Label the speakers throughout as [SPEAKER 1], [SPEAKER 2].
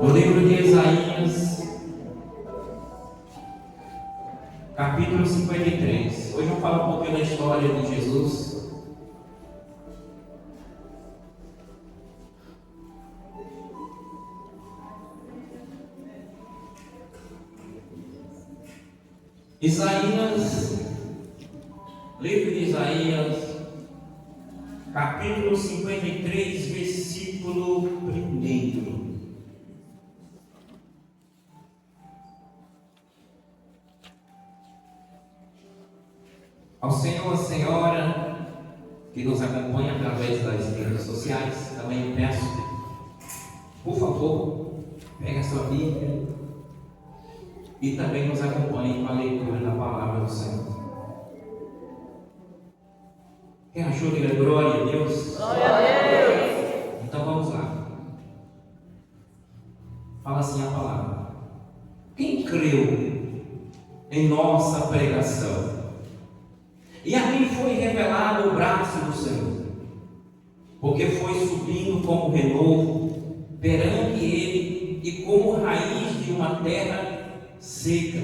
[SPEAKER 1] No livro de Isaías, capítulo 53. Hoje eu vou falar um pouquinho da história de Jesus. Isaías, livro de Isaías, capítulo 53, versículo 1. Ao Senhor, a Senhora, que nos acompanha através das redes sociais, também peço, por favor, pegue a sua Bíblia e também nos acompanhe com a leitura da palavra do Senhor. Quem achou que é glória a Deus?
[SPEAKER 2] Glória a Deus!
[SPEAKER 1] Então vamos lá. Fala assim a palavra. Quem creu em nossa pregação? E a mim foi revelado o braço do Senhor, porque foi subindo como renovo perante ele e como raiz de uma terra seca.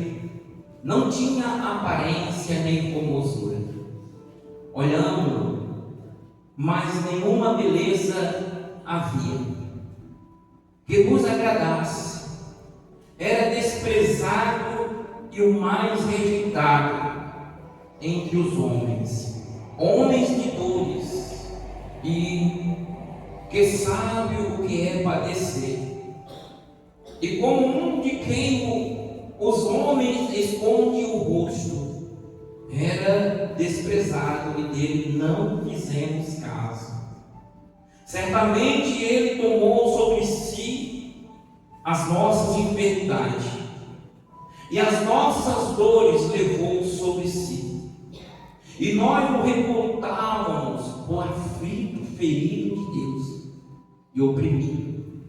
[SPEAKER 1] Não tinha aparência nem formosura. Olhando, mas nenhuma beleza havia que nos agradasse. Era desprezado e o mais rejeitado entre os homens, homens de dores, e que sabe o que é padecer, e como um de quem os homens escondem o rosto. Era desprezado e dele não fizemos caso. Certamente ele tomou sobre si as nossas enfermidades e as nossas dores levou sobre si. E nós o reportávamos por aflito, ferido de Deus e oprimido.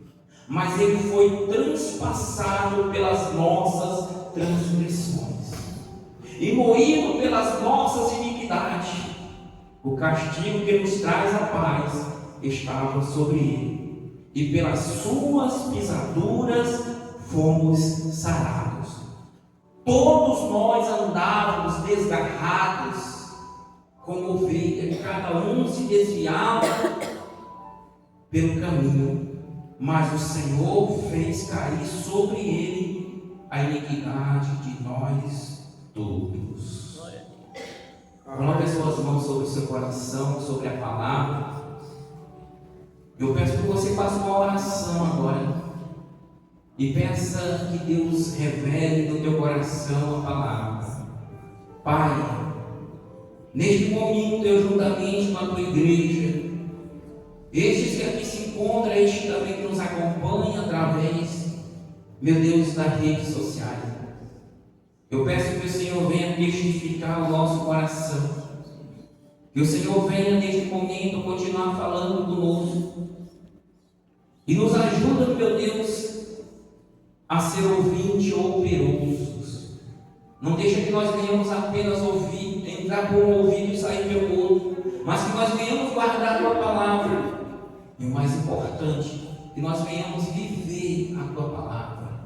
[SPEAKER 1] Mas ele foi transpassado pelas nossas transgressões e moído pelas nossas iniquidades. O castigo que nos traz a paz estava sobre ele, e pelas suas pisaduras fomos sarados. Todos nós andávamos desgarrados como ovelhas, cada um se desviava pelo caminho, mas o Senhor fez cair sobre ele a iniquidade de nós todos. Coloque as suas mãos sobre o seu coração, sobre a palavra. Eu peço que você faça uma oração agora e peça que Deus revele no teu coração a palavra. Pai, neste momento eu juntamente com a tua igreja, estes que aqui se encontram, estes também que nos acompanham através, meu Deus, das redes sociais, eu peço que o Senhor venha testificar o nosso coração, que o Senhor venha neste momento continuar falando conosco e nos ajuda, meu Deus, a ser ouvinte ou operosos. Não deixa que nós venhamos apenas ouvir, entrar por um ouvido e sair pelo outro, mas que nós venhamos guardar a tua palavra e o mais importante, que nós venhamos viver a tua palavra.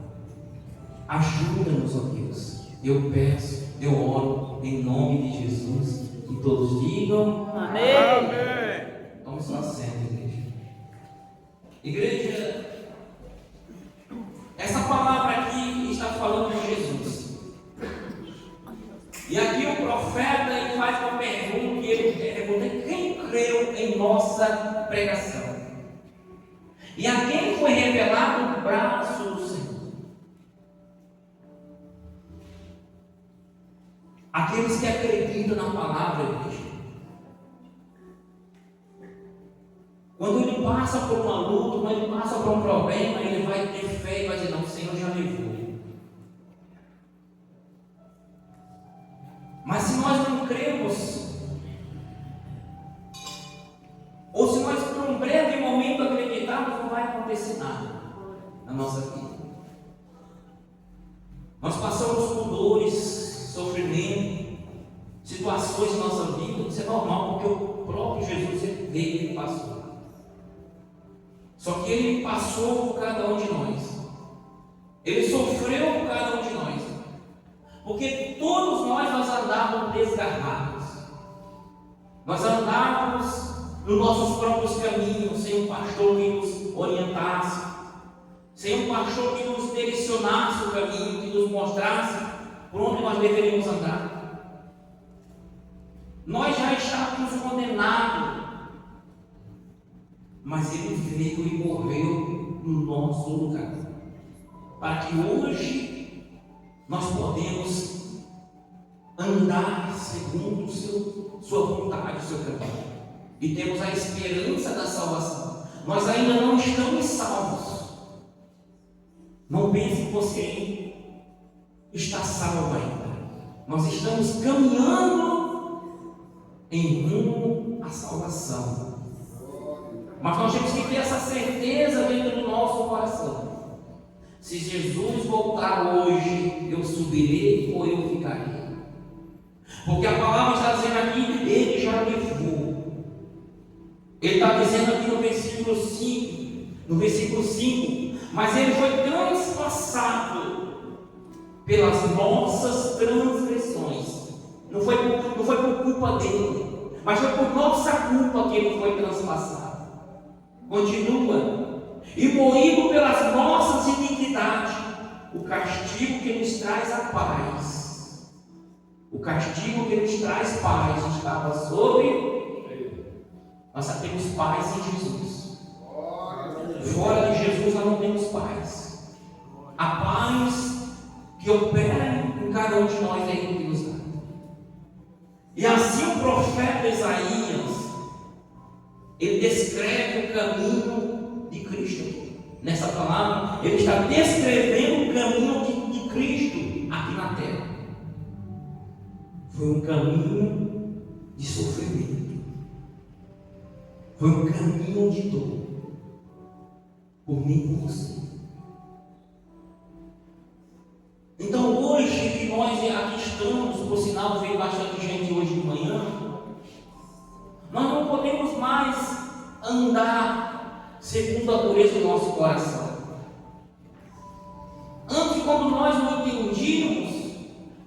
[SPEAKER 1] Ajuda-nos, ó Deus. Eu peço, eu oro em nome de Jesus. E todos digam
[SPEAKER 2] amém.
[SPEAKER 1] Amém. Tome sua assento, igreja. Igreja, essa palavra aqui está falando de Jesus. E aqui o profeta ele faz uma pergunta, e ele pergunta: quem creu em nossa pregação? E a quem foi revelado o braço do Senhor? Aqueles que acreditam na palavra de Deus. Quando ele passa por uma luta, quando ele passa por um problema, ele vai ter fé e vai dizer: não, o Senhor já levou. Mas se nós não cremos, ou se nós por um breve momento acreditarmos, não vai acontecer nada na nossa vida. Nós passamos por dores, sofrimento, situações na nossa vida. Isso é normal, porque o próprio Jesus veio e passou. Só que ele passou por cada um de nós. Porque todos nós andávamos desgarrados. Nós andávamos nos nossos próprios caminhos, sem um pastor que nos orientasse, sem um pastor que nos direcionasse o caminho, que nos mostrasse por onde nós deveríamos andar. Nós já estávamos condenados, mas Ele veio e morreu no nosso lugar, para que hoje nós podemos andar segundo sua vontade, o seu caminho, e temos a esperança da salvação. Nós ainda não estamos salvos. Não pense que você está salvo ainda. Nós estamos caminhando em rumo à salvação. Mas nós temos que ter essa certeza dentro do nosso coração. Se Jesus voltar hoje, eu subirei ou eu ficarei? Porque a palavra está dizendo aqui, Ele já levou. Ele está dizendo aqui no versículo 5, mas Ele foi transpassado pelas nossas transgressões. Não foi por culpa dele, mas foi por nossa culpa que Ele foi transpassado. Continua. E moído pelas nossas iniquidades, o castigo que nos traz a paz. O castigo que nos traz paz estava sobre. Nós só temos paz em Jesus. Fora de Jesus nós não temos paz. A paz que opera em cada um de nós é Ele que nos dá. E assim o profeta Isaías, ele descreve o caminho de Cristo. Nessa palavra, ele está descrevendo o caminho de Cristo aqui na terra. Foi um caminho de sofrimento. Foi um caminho de dor. Por mim e por você. Então hoje que nós aqui estamos, por sinal veio bastante gente hoje de manhã, nós não podemos mais andar segundo a dureza do nosso coração. Antes, quando nós não entendíamos,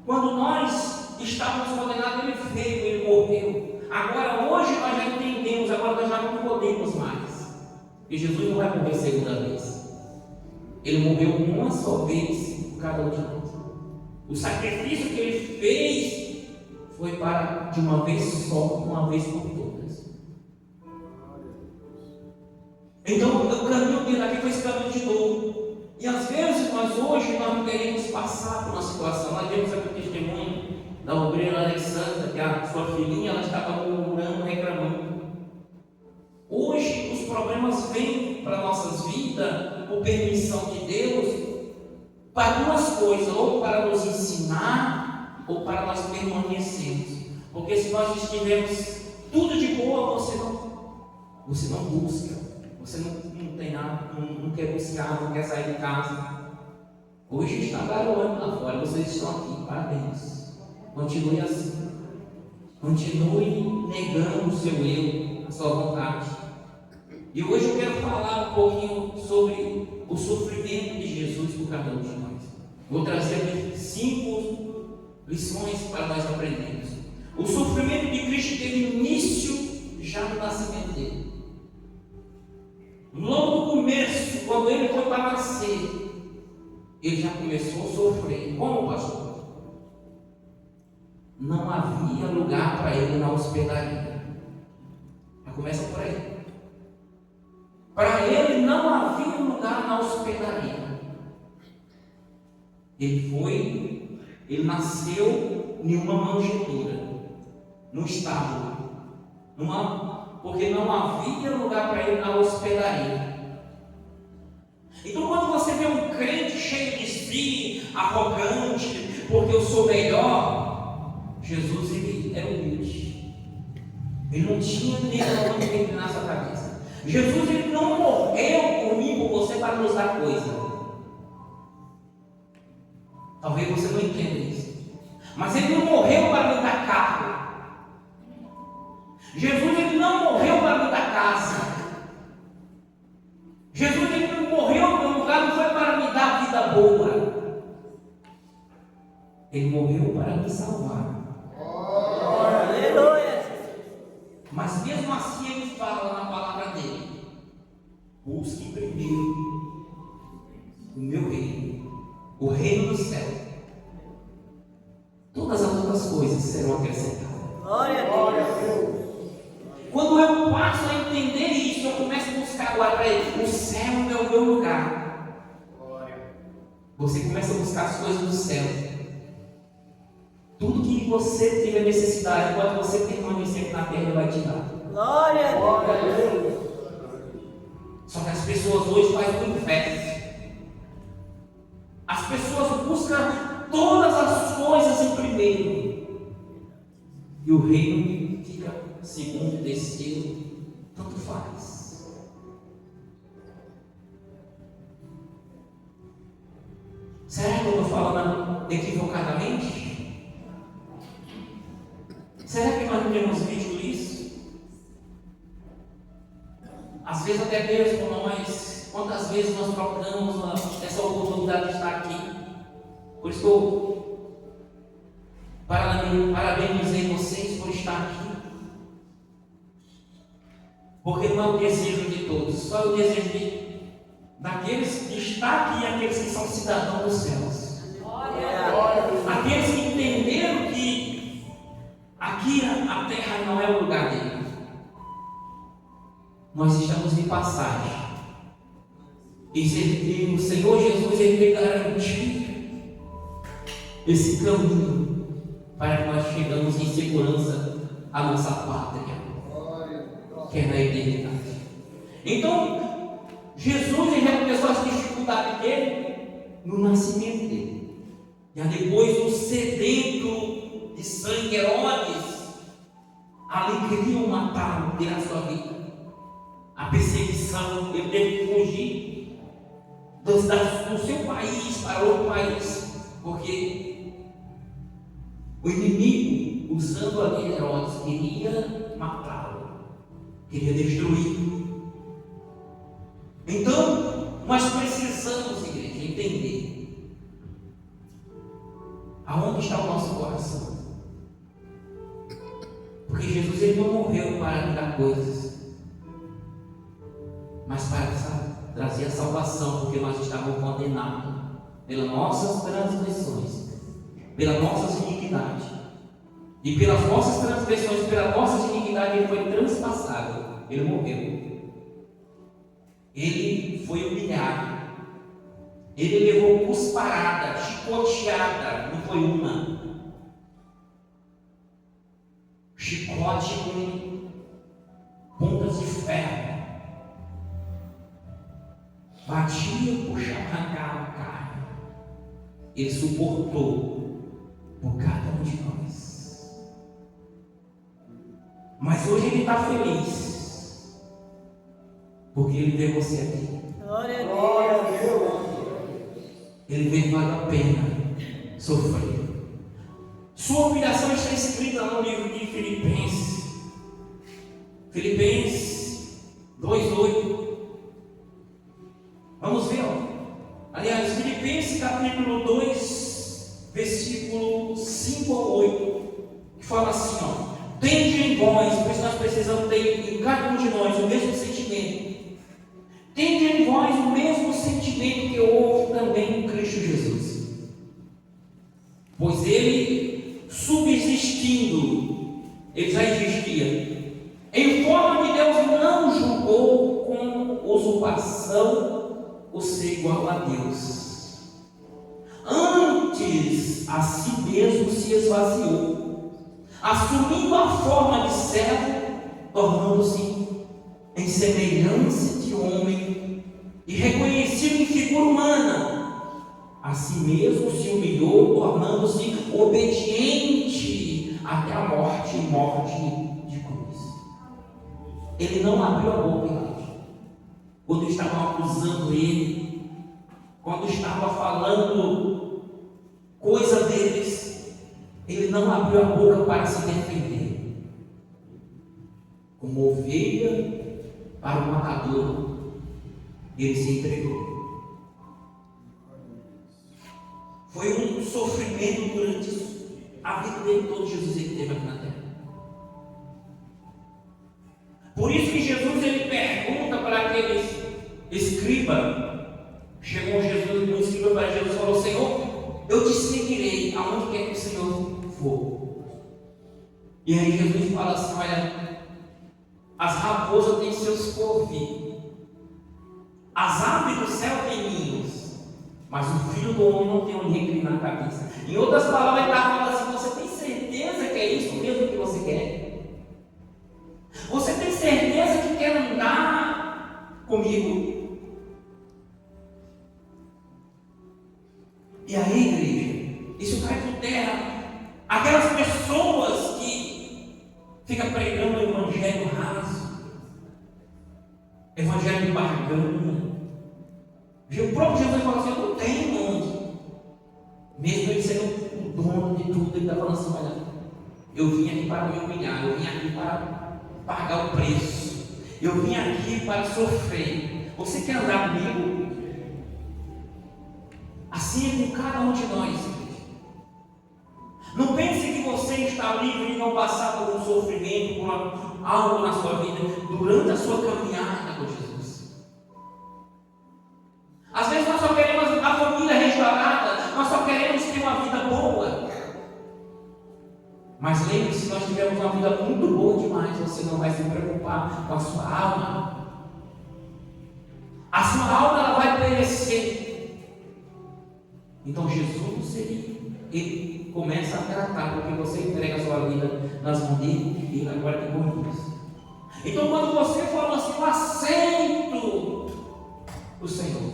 [SPEAKER 1] quando nós estávamos condenados, Ele veio, Ele morreu. Agora, hoje nós já entendemos, agora nós já não podemos mais. E Jesus não vai morrer segunda vez. Ele morreu uma só vez por cada um de nós. O sacrifício que Ele fez foi para de uma vez só, uma vez por todas. Então o caminho dele aqui foi esse caminho de dor. E às vezes nós hoje não queremos passar por uma situação. Nós vemos aqui o testemunho da obreira Alexandra, que a sua filhinha ela estava murmurando, reclamando. Hoje os problemas vêm para nossas vidas por permissão de Deus para duas coisas, ou para nos ensinar ou para nós permanecermos. Porque se nós estivermos tudo de boa, você não busca, você não tem nada, não quer buscar, não quer sair de casa. Hoje está garoando lá fora, vocês estão aqui, parabéns. Continue assim. Continue negando o seu eu, a sua vontade. E hoje eu quero falar um pouquinho sobre o sofrimento de Jesus por cada um de nós. Vou trazer aqui 5 lições para nós aprendermos. O sofrimento de Cristo teve início já no nascimento dele. Logo no começo, quando ele foi para nascer, ele já começou a sofrer. Como, pastor? Não havia lugar para ele na hospedaria. Já começa por aí. Para ele não havia lugar na hospedaria. Ele nasceu em uma manjedoura, num estábulo, porque não havia lugar para ele na hospedaria. Então, quando você vê um crente cheio de si, arrogante, porque eu sou melhor, Jesus ele é humilde. Ele não tinha nenhuma que na sua cabeça. Jesus ele não morreu por mim, por você, para nos dar coisa. Talvez você não entenda isso. Mas ele não morreu para me dar carro. Jesus ele não morreu para me dar casa. Jesus ele não morreu no lugar, não foi para me dar vida boa. Ele morreu para nos salvar.
[SPEAKER 2] Aleluia.
[SPEAKER 1] Mas mesmo assim ele fala na palavra dele: busque primeiro o meu reino, o reino do céu. Todas as outras coisas serão acrescentadas.
[SPEAKER 2] Glória a Deus.
[SPEAKER 1] Quando eu passo a entender isso, eu começo a buscar agora para ele: o céu é o meu lugar. Você começa a buscar as coisas do céu. Tudo que você tiver necessidade, quando você permanecer na terra, ele vai te dar.
[SPEAKER 2] Glória a Deus.
[SPEAKER 1] Só que as pessoas hoje fazem o inverso. As pessoas buscam todas as coisas em primeiro, e o reino fica segundo, terceiro, tanto faz. Será que eu estou falando equivocadamente? Será que nós não temos visto isso? Às vezes até mesmo nós, quantas vezes nós trocamos essa oportunidade de estar aqui. Por isso que eu parabenizei vocês por estar aqui. Porque não é o desejo de todos, só o desejo daqueles que estão aqui e aqueles que são cidadãos dos céus. Aqueles que entenderam que aqui a terra não é o lugar dele. Nós estamos de passagem. E o Senhor Jesus, Ele veio garantir esse caminho para que nós chegamos em segurança à nossa pátria, que é na eternidade. Então, Jesus, ele já começou as dificuldades dele no nascimento dele. Já depois do sedento de sangue Herodes, ali queriam matá-lo, tirar sua vida. A perseguição, ele teve que fugir do seu país para outro país, porque o inimigo, usando ali Herodes, queria matá-lo, queria destruí-lo. Então, nós precisamos, igreja, entender aonde está o nosso coração. Porque Jesus, ele não morreu para me dar coisas, mas para trazer a salvação, porque nós estávamos condenados pelas nossas transgressões, pelas nossas iniquidades, e pelas nossas transgressões, pelas nossas iniquidades, ele foi transpassado, ele morreu, ele foi humilhado, ele levou cusparada, chicoteada, não foi uma, chicote com pontas de ferro, batia, puxava, arrancava a carne. Ele suportou por cada um de nós. Mas hoje ele está feliz, porque ele vê você aqui.
[SPEAKER 2] Glória a Deus.
[SPEAKER 1] Ele vê que vale a pena sofrer. Sua humilhação está escrita no livro de Filipenses. Filipenses 2:8. Vamos ver, aliás, Filipenses capítulo 2, versículo 5 ao 8, que fala assim, tende em vós, pois nós precisamos ter em cada um de nós o mesmo sentimento. Tende em vós o mesmo sentimento que houve também em Cristo Jesus. Pois ele, subsistindo, ele já existia, em forma de Deus, não julgou com usurpação o ser igual a Deus. Antes, a si mesmo se esvaziou, assumindo a forma de servo, tornando-se em semelhança de homem, e reconhecido em figura humana, a si mesmo se humilhou, tornando-se obediente até a morte e morte de cruz. Ele não abriu a boca, quando estavam acusando ele, quando estava falando coisa deles, ele não abriu a boca para se defender. Como ovelha para o matador, ele se entregou. Foi um sofrimento durante a vida dele toda. Jesus ele teve aqui na terra. Por isso que Jesus ele pergunta para aqueles escriba. Chegou Jesus, um escriba para Jesus e falou: Senhor, eu te seguirei aonde quer que o Senhor for. E aí Jesus fala assim: olha, as raposas têm seus covis, as aves do céu têm ninhos, mas o filho do homem não tem onde reclinar a cabeça. Em outras palavras, ele está falando assim: você tem certeza que é isso mesmo que você quer? Você tem certeza que quer andar comigo? E aí, igreja, isso cai por terra. Aquelas pessoas que ficam pregando o evangelho raso, evangelho de barganha. O próprio Jesus falou assim: eu não tenho onde. Mesmo ele sendo o dono de tudo, ele está falando assim: olha, eu vim aqui para me humilhar, eu vim aqui para pagar o preço, eu vim aqui para sofrer. Você quer andar comigo? Assim é com cada um de nós. Não pense que você está livre de não passar por um sofrimento, por algo na sua vida durante a sua caminhada com Jesus. Às vezes nós só queremos a família restaurada, nós só queremos ter uma vida boa. Mas lembre-se, se nós tivermos uma vida muito boa demais, você não vai se preocupar com a sua alma. A sua alma ela vai perecer. Então Jesus ele começa a tratar, porque você entrega a sua vida nas mãos dele e ele agora tem compromisso. Então quando você fala assim: eu aceito o Senhor,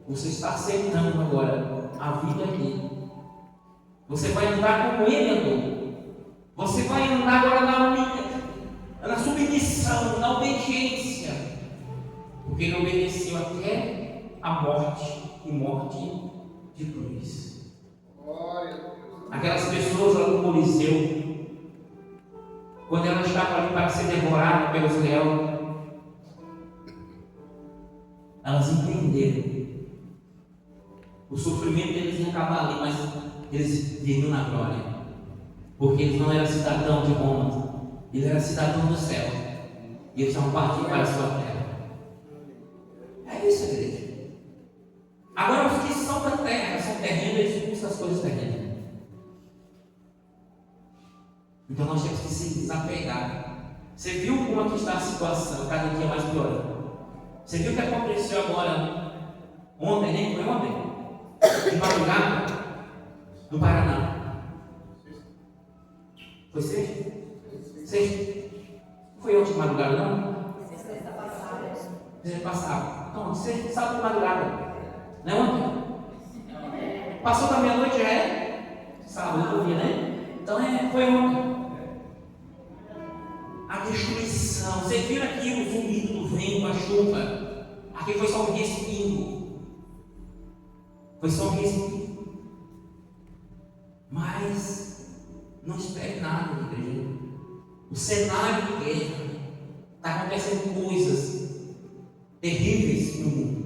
[SPEAKER 1] você está aceitando agora a vida dele. Você vai andar como ele andou. Você vai andar agora na submissão, na obediência, porque ele obedeceu até a morte, e morte de cruz. Aquelas pessoas lá no Coliseu, quando ela estava ali para ser devorada pelos leões, elas entenderam o sofrimento deles ia acabar ali, mas eles viriam na glória. Porque eles não eram cidadãos de Roma, eles eram cidadãos do céu, e eles estavam partindo para a sua terra. É isso, igreja. Agora, os que são da terra, são terrenos, eles buscam as coisas terrenas. Então, nós temos que se desapegar. Você viu como aqui está a situação, cada dia mais pior. Você viu o que aconteceu agora, ontem, né? Foi ontem? De madrugada, no Paraná. Foi sexta? Sexta? Não foi ontem de madrugada, não? Sexta passada. Sexta passada. Então, sexta, sábado de madrugada. Não é ontem? Passou da meia-noite já é? Sábado, eu vi, né? Então, foi ontem. A destruição. Vocês viram aqui o zumbido do vento, a chuva? Aqui foi só um respingo. Foi só um respingo. Mas não espere nada, igreja. O cenário de guerra está acontecendo coisas terríveis no mundo.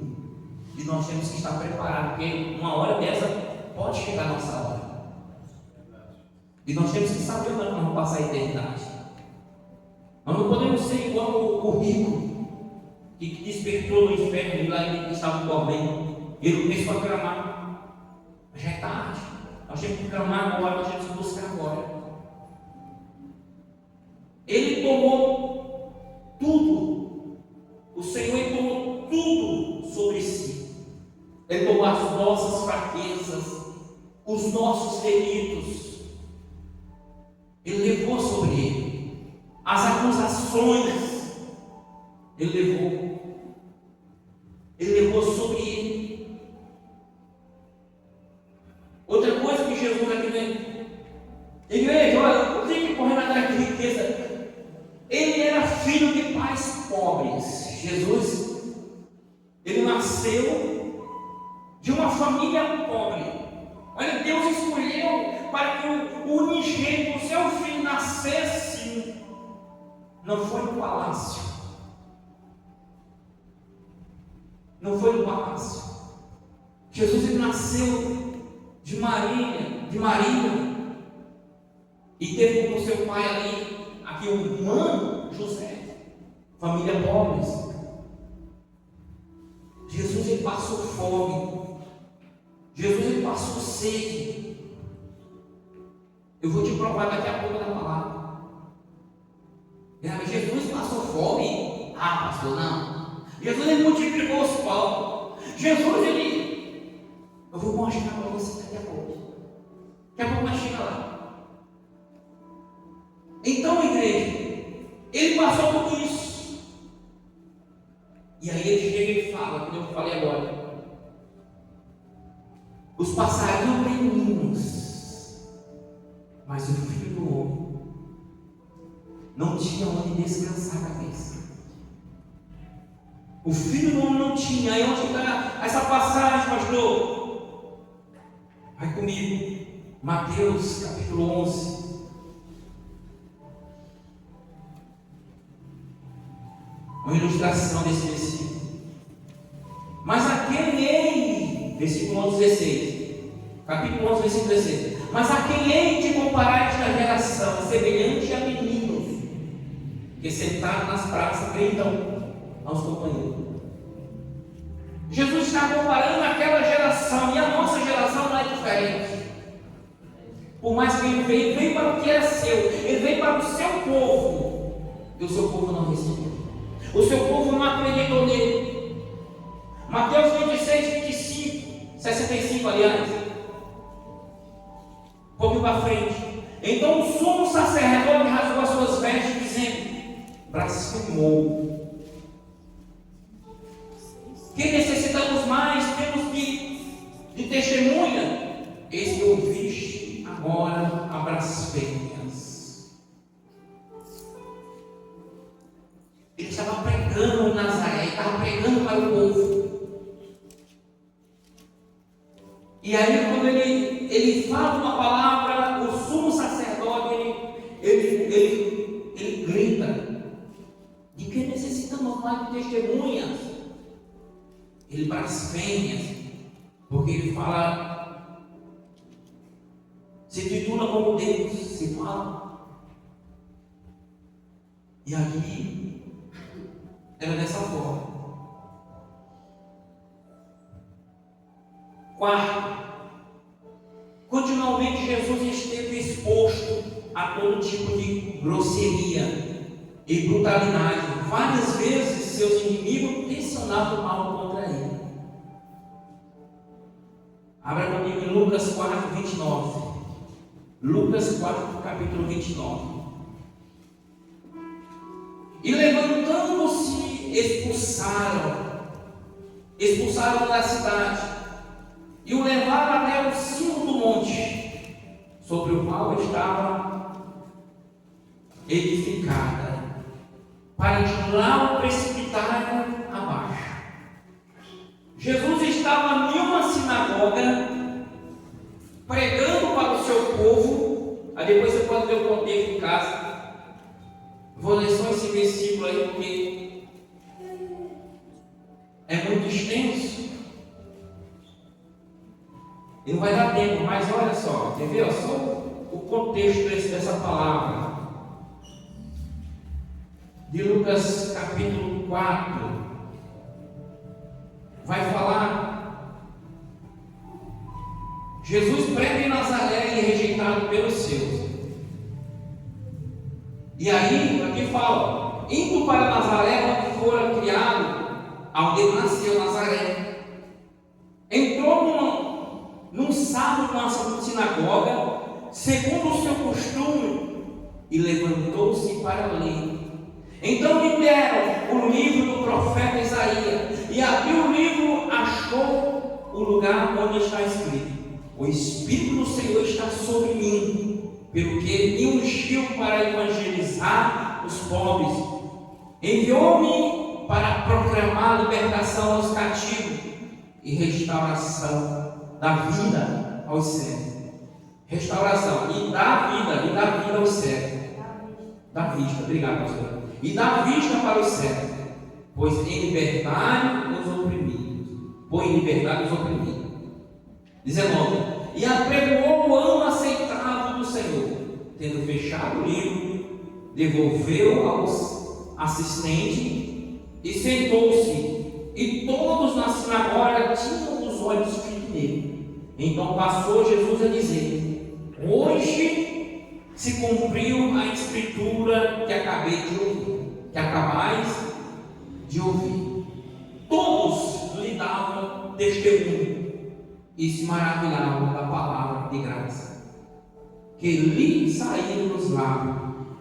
[SPEAKER 1] E nós temos que estar preparados, porque uma hora dessa pode chegar a nossa hora. E nós temos que saber onde nós vamos passar a eternidade. Nós não podemos ser igual o rico que despertou no inferno e lá ele estava dormindo. Ele começou a clamar. Já é tarde. Nós temos que clamar agora, nós temos que buscar agora. Ele tomou tudo. O Senhor ele tomou tudo sobre si. Ele tomou as nossas fraquezas, os nossos delitos. Ele levou sobre ele as acusações. Ele levou sobre ele. Outra coisa que Jesus aqui vem, igreja, olha, não tem que correr atrás de riqueza. Ele era filho de pais pobres. Jesus, ele nasceu de uma família pobre. Olha, Deus escolheu para que o unigênito, o seu filho, nascesse. Não foi no palácio. Não foi no palácio. Jesus ele nasceu de Maria, e teve como seu pai ali, aqui o humano, José, família pobre. Jesus ele passou fome, Jesus ele passou sede. Eu vou te provar daqui a pouco da palavra. Jesus passou fome? Ah, pastor, não. Jesus ele multiplicou os pão. Jesus ele, eu vou mostrar para você daqui a pouco. Daqui a pouco nós chega lá. Então, igreja, ele passou por isso. E aí ele chega e fala, como eu falei agora: os passarinhos têm ninhos, mas o filho do homem não tinha onde descansar a cabeça. O filho do homem não tinha. Aí onde está essa passagem, pastor? Vai comigo, Mateus capítulo 11. Uma ilustração desse versículo. Mas a quem hei, versículo 11, 16, capítulo 11, versículo 16, mas a quem hei de comparar esta geração, semelhante a meninos, que sentados nas praças gritam aos companheiros. Jesus está comparando aquela geração, e a nossa geração não é diferente. Por mais que ele veio para o que era seu, ele veio para o seu povo, e o seu povo não recebeu. O seu povo não acreditou nele. Mateus 26, 25, 65, aliás. Um pouquinho para frente. Então o sumo sacerdote rasgou as suas vestes, dizendo: blasfemou. Que necessitamos mais? Temos de testemunha. Eis que ouviste agora a blasfêmias. Ele estava pregando em Nazaré, estava pregando para o povo. E aí quando ele fala uma palavra, o sumo sacerdote, ele grita: de que necessitamos mais de testemunhas? Ele blasfêmia, porque ele fala, se titula como Deus, se fala. E aqui era dessa forma. Quarto, continuamente Jesus esteve exposto a todo tipo de grosseria e brutalidade. Várias vezes seus inimigos tensionavam mal contra ele. Abra comigo em Lucas 4, 29. Lucas 4, capítulo 29. E levantando-se, expulsaram da cidade e o levaram até o cimo do monte, sobre o qual estava edificada, para de lá o precipitaram abaixo. Jesus estava em uma sinagoga, pregando para o seu povo. Aí depois você pode ver o contexto em casa. Vou ler só esse versículo aí, porque é muito extenso e não vai dar tempo, mas olha só, quer ver? Só o contexto dessa palavra de Lucas capítulo 4 vai falar: Jesus prega em Nazaré e é rejeitado pelos seus. E aí, aqui fala, indo para Nazaré, onde fora criado, onde nasceu Nazaré, entrou num sábado na sinagoga, segundo o seu costume, e levantou-se para ler. Então lhe deram o livro do profeta Isaías, e abriu o livro, achou o lugar onde está escrito: o Espírito do Senhor está sobre mim, pelo que me ungiu para evangelizar os pobres, enviou-me para proclamar libertação aos cativos e restauração da vida aos cegos. Restauração e dá vida aos cegos. Dá vista, obrigado, pastor. E dá vista para os cegos, pois em liberdade os oprimidos. Põe em liberdade os oprimidos. 19. e apregoou o ano aceitável do Senhor. Tendo fechado o livro, devolveu ao assistente e sentou-se. E todos na sinagoga tinham os olhos fitos nele. Então passou Jesus a dizer: hoje se cumpriu a escritura que acabais de ouvir. Todos lhe davam testemunho e se maravilhavam da palavra de graça que lhe saía dos lábios,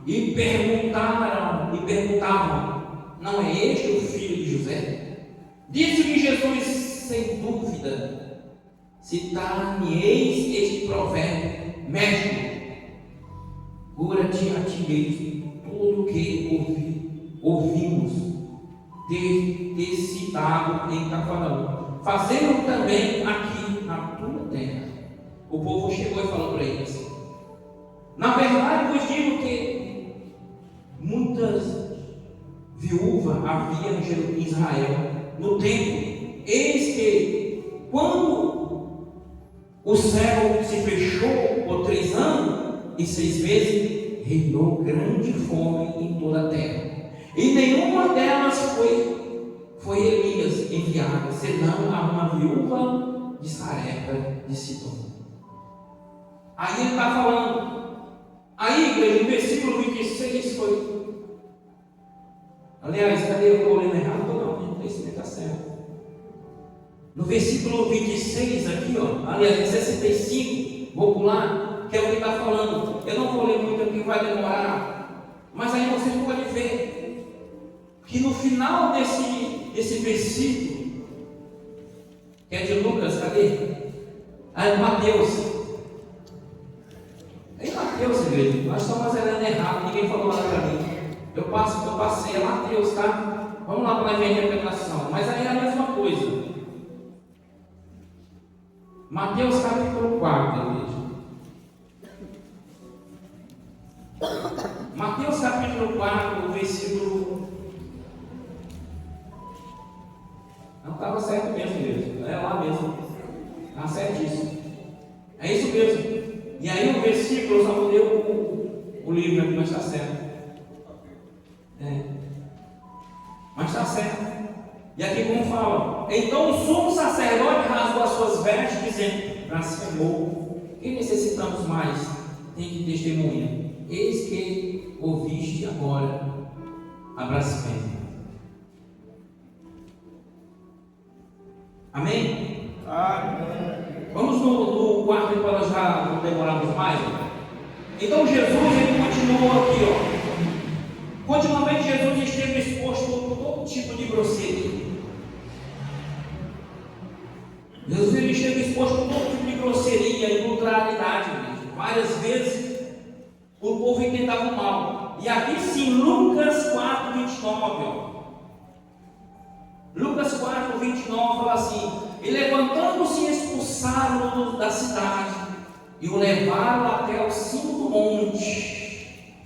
[SPEAKER 1] e perguntavam: não é este o filho de José? Disse-lhe Jesus: sem dúvida, citar-me-eis este provérbio: mestre, cura-te a ti mesmo. Tudo o que ouvimos ter citado em Cafarnaum, fazendo também aqui na tua terra. O povo chegou e falou para eles: na verdade vos digo que muitas viúvas havia em Israel no tempo, eis que quando o céu se fechou por 3 anos e 6 meses, reinou grande fome em toda a terra, e nenhuma delas foi Elias enviado, senão a uma viúva de Sarepta de Sidom. Aí ele está falando. Aí, igreja, no versículo 26 foi. Aliás, cadê? Eu estou lendo errado? Não, esse está certo. No versículo 26 aqui, ó, aliás, 65, vou pular, que é o que está falando. Eu não vou ler muito aqui, vai demorar. Mas aí você pode ver que no final desse versículo, que é de Lucas, cadê? É Mateus. Em Mateus, igreja, nós estamos lendo errado, ninguém falou nada para mim. Eu passei, é Mateus, tá? Vamos lá para ver a interpretação. Mas aí é a mesma coisa. Mateus capítulo 4, igreja. Mateus capítulo 4, versículo. Não estava certo mesmo, igreja. É lá mesmo. Está certíssimo. É isso mesmo. E aí o versículo, eu só mudei o livro aqui, mas está certo. Mas está certo. E aqui como fala: então o sumo sacerdote rasgou as suas vestes, dizendo: blasfemou. Que necessitamos mais? Tem que testemunha. Eis que ouviste agora a blasfêmia. Amém?
[SPEAKER 2] Amém.
[SPEAKER 1] Vamos no quarto para já não demorarmos mais. Então Jesus, ele continuou aqui, ó. Continuamente Jesus esteve exposto a todo tipo de grosseria. Jesus, ele esteve exposto a todo tipo de grosseria e contrariedade mesmo. Várias vezes o povo intentava o mal. E aqui sim, Lucas 4, 29, ó. Lucas 4, 29 fala assim: e levantando-se expulsaram-no da cidade e o levaram até o cimo do monte,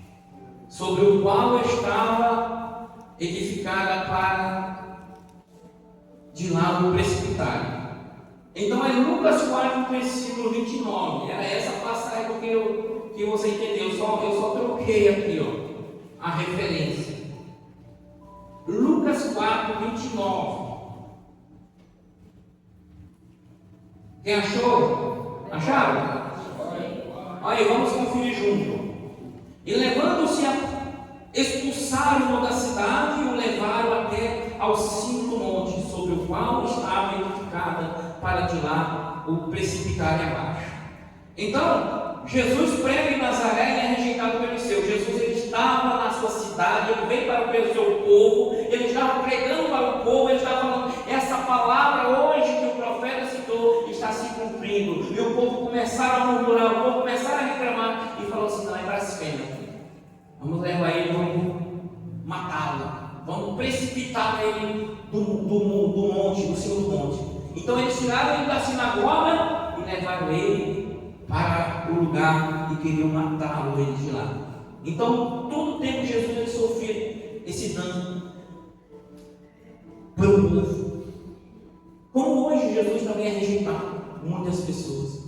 [SPEAKER 1] sobre o qual estava edificada para de lá o precipitário. Então é Lucas 4, versículo 29. Era essa passagem que você entendeu. Eu só troquei aqui, ó, a referência. Lucas 4, 29. Quem achou? Acharam? Aí vamos conferir junto. E levando-se, expulsaram-no da cidade e o levaram até ao cimo do monte, sobre o qual estava edificada para de lá o precipitário abaixo. Então, Jesus prega em Nazaré e é rejeitado pelos seus. Jesus, ele estava na sua cidade, ele veio para o seu povo, ele estava pregando para o povo, ele estava falando: essa palavra hoje que o profeta citou está se cumprindo. E o povo começaram a murmurar, o povo começaram a reclamar e falou assim: não, é blasfêmia. Vamos levar ele, vamos matá-lo, vamos precipitar ele do monte, do cimo do monte. Então eles tiraram ele da sinagoga e levaram ele para o lugar e queriam matá-lo ele de lá. Então, todo o tempo Jesus ele sofria esse dano pelo povo. Como hoje Jesus também é rejeitado por muitas pessoas.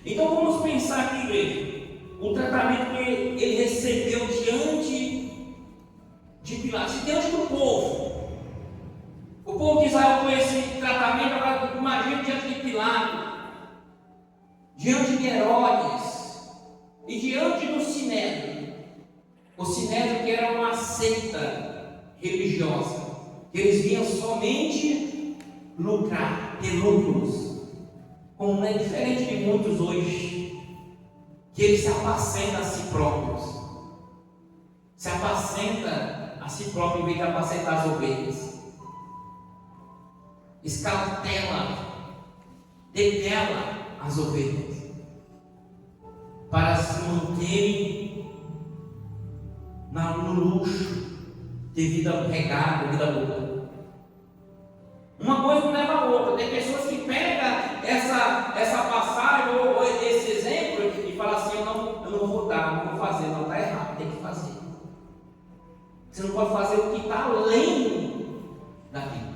[SPEAKER 1] Então vamos pensar aqui, igreja, o tratamento que ele recebeu diante de Pilatos, diante do povo. O povo de Israel com esse tratamento, agora imagina diante de Pilatos, diante de Herodes e diante do Sinédrio. O Sinédrio que era uma seita religiosa, que eles vinham somente lucrar, ter lucros, como não é diferente de muitos hoje, que eles se apacentam a si próprios, se apacenta a si próprio em vez de apacentar as ovelhas, escautela, detela as ovelhas, para se manterem no luxo, de vida regada, vida boa. Uma coisa não leva a outra. Tem pessoas que pegam essa passagem ou esse exemplo e falam assim: eu não vou dar, não vou fazer, não, está errado, tem que fazer. Você não pode fazer o que está além daquilo.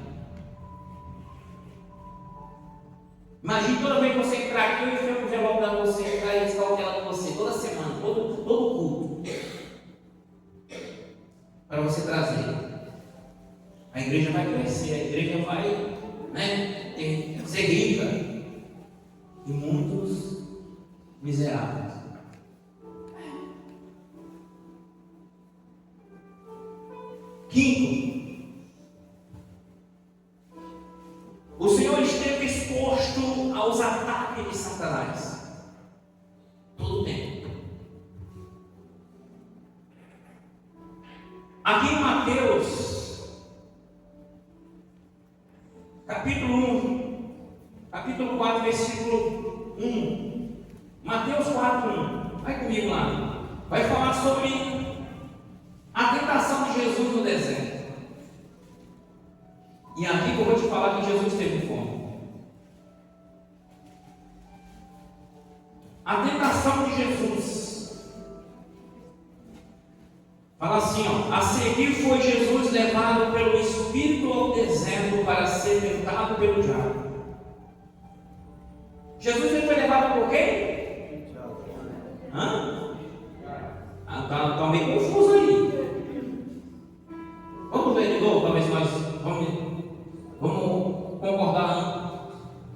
[SPEAKER 1] Imagine toda vez que você entrar aqui, eu enfio o envelope para você, entrar e escalquela com você, toda semana, todo culto, para você trazer. A igreja vai crescer, a igreja vai, ser rica, e muitos miseráveis. Quinto, o Senhor esteve exposto aos ataques de Satanás todo o tempo. Aqui em Mateus, capítulo 4, versículo 1. Mateus 4, 1. Vai comigo lá. Vai falar sobre a tentação de Jesus no deserto. E aqui que eu vou te falar que Jesus teve fome. A tentação de Jesus. Fala assim, ó: a seguir foi Jesus levado pelo Espírito ao deserto para ser tentado pelo diabo. Jesus foi levado por quem? Está meio confuso aí. Vamos ver de novo, talvez nós vamos concordar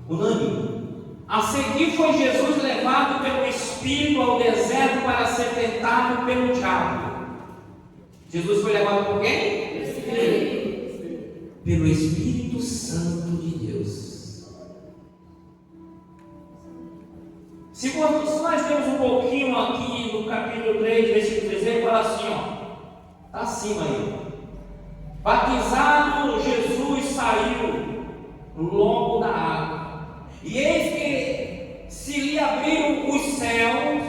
[SPEAKER 1] unânime. A seguir foi Jesus levado pelo Espírito ao deserto para ser tentado pelo diabo. Jesus foi levado por quem? Pelo Espírito Santo de Deus. Se nós temos um pouquinho aqui no capítulo 3, versículo 13, fala assim, ó, está acima aí. Batizado, Jesus saiu logo da água, e eis que se lhe abriram os céus,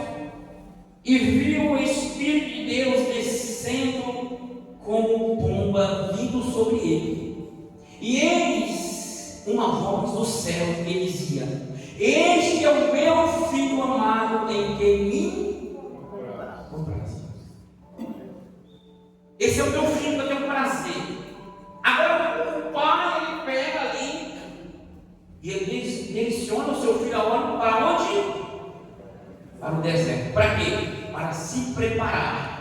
[SPEAKER 1] e viu o Espírito de Deus descendo como pomba vindo sobre ele. E eis uma voz do céu que dizia: este é o meu filho amado, em quem me comprazo. Esse é o meu filho que eu tenho prazer. Agora o pai, ele pega ali e ele direciona o seu filho agora para onde? Para o deserto. Para quê? Para se preparar.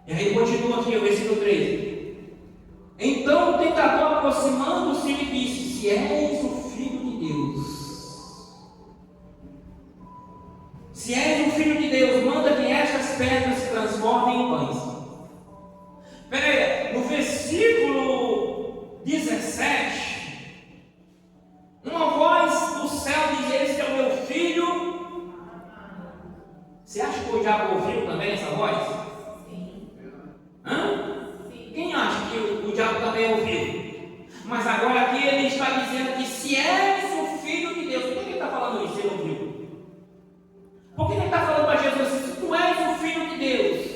[SPEAKER 1] E aí continua aqui o versículo 13. Então o tentador, aproximando-se, lhe disse: se és o Filho de Deus, se és o Filho de Deus, manda que estas pedras se transformem em pães. Espera aí, no versículo 17, uma voz do céu diz: este é o meu filho. Você acha que o diabo ouviu também essa voz? Sim. Sim. Quem acha que o diabo também ouviu? Mas agora aqui ele está dizendo que se és o Filho de Deus. Por que ele está falando isso? Ele ouviu? Por que ele está falando para Jesus assim: se tu és o Filho de Deus?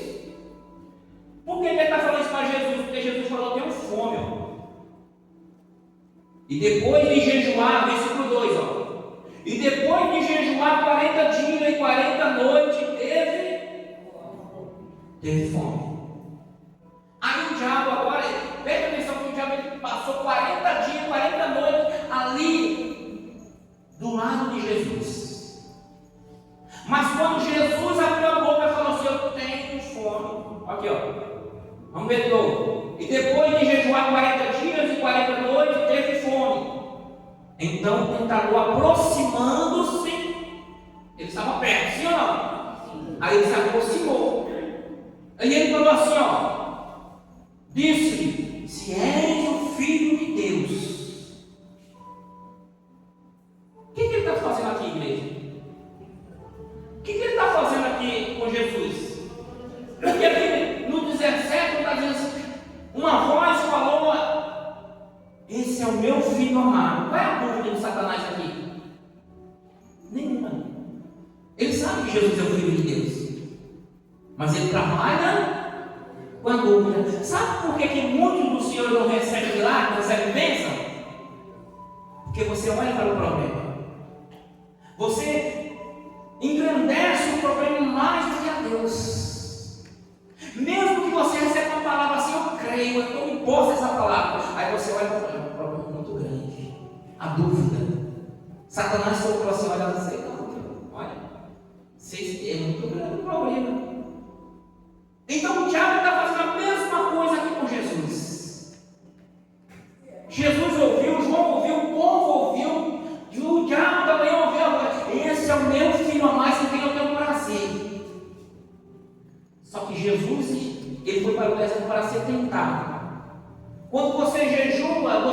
[SPEAKER 1] Por que ele está falando isso para Jesus? Porque Jesus falou: tenho fome. Ó. E depois de jejuar, versículo 2, ó. E depois de jejuar 40 dias e 40 noites, teve fome. Aí o diabo agora, presta atenção que o diabo passou 40 dias, 40 noites ali do lado de Jesus. quando Jesus abriu a boca e falou assim: eu tenho fome. Aqui, ó. Vamos ver de novo. E depois de jejuar 40 dias e 40 noites, teve fome. Então o tentador, aproximando-se, ele estava perto, sim ou não? Aí ele se aproximou. Aí ele falou assim, ó. Disse-lhe: se és o Filho de Deus. O que ele está fazendo aqui, igreja? O que ele está fazendo aqui com Jesus? Porque aqui no 17 está dizendo assim: uma voz falou: esse é o meu filho amado. Qual é a dúvida de Satanás aqui? Nenhuma. Ele sabe que Jesus é o Filho de Deus, mas ele trabalha com a dúvida. Sabe por que muitos dos senhores não recebem milagre, não recebem bênção? Porque você olha para o problema. Você engrandece o problema mais do que a Deus. Mesmo que você receba uma palavra assim: eu creio, eu estou em posse dessa palavra. Aí você olha para o problema muito grande. A dúvida. Satanás falou assim: olha, você não, olha, é muito grande o problema. Então o diabo está fazendo a mesma coisa aqui com Jesus. Jesus ouviu, João ouviu, o povo ouviu, e o diabo também ouviu. Esse é o meu filho a mais, em quem eu tenho prazer. Só que Jesus, ele foi para o deserto para ser tentado. Quando você jejua,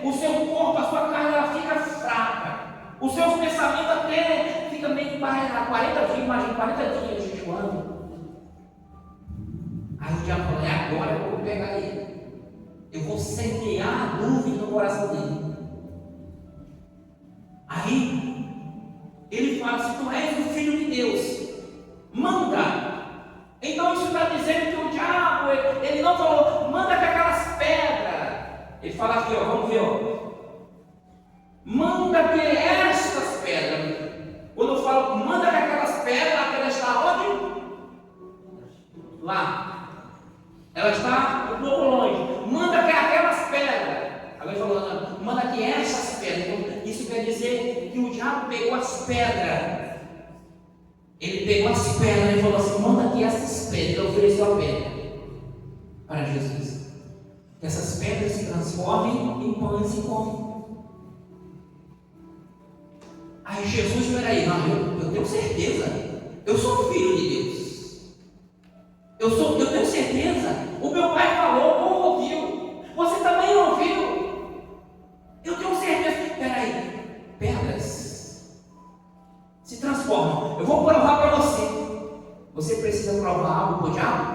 [SPEAKER 1] o seu corpo, a sua carne, ela fica fraca. Os seus pensamentos até ficam meio barreirados. 40 dias, imagina, 40 dias jejuando. Aí o diabo falou: é agora que eu vou pegar ele. Eu vou semear a dúvida no coração dele. Aí ele fala assim: tu és o Filho de Deus, manda. Então isso está dizendo que o diabo, ele não falou: manda com aquelas pedras. Ele fala aqui, ó, vamos ver, ó. Manda que estas pedras. Quando eu falo manda que aquelas pedras, a pedra está onde? Lá. Ela está um pouco longe. Manda que aquelas pedras. Agora ele falou: manda que essas pedras. Isso quer dizer que o diabo pegou as pedras. Ele pegou as pedras e falou assim: manda que essas pedras. Ele ofereceu a pedra para Jesus. Que essas pedras se transformem em pães e comem. Aí Jesus, peraí, não, eu tenho certeza. Eu sou filho de Deus. Eu tenho certeza. O meu pai falou, o povo ouviu. Você também ouviu. Eu tenho certeza. Peraí, pedras se transformam. Eu vou provar para você. Você precisa provar algo para o diabo?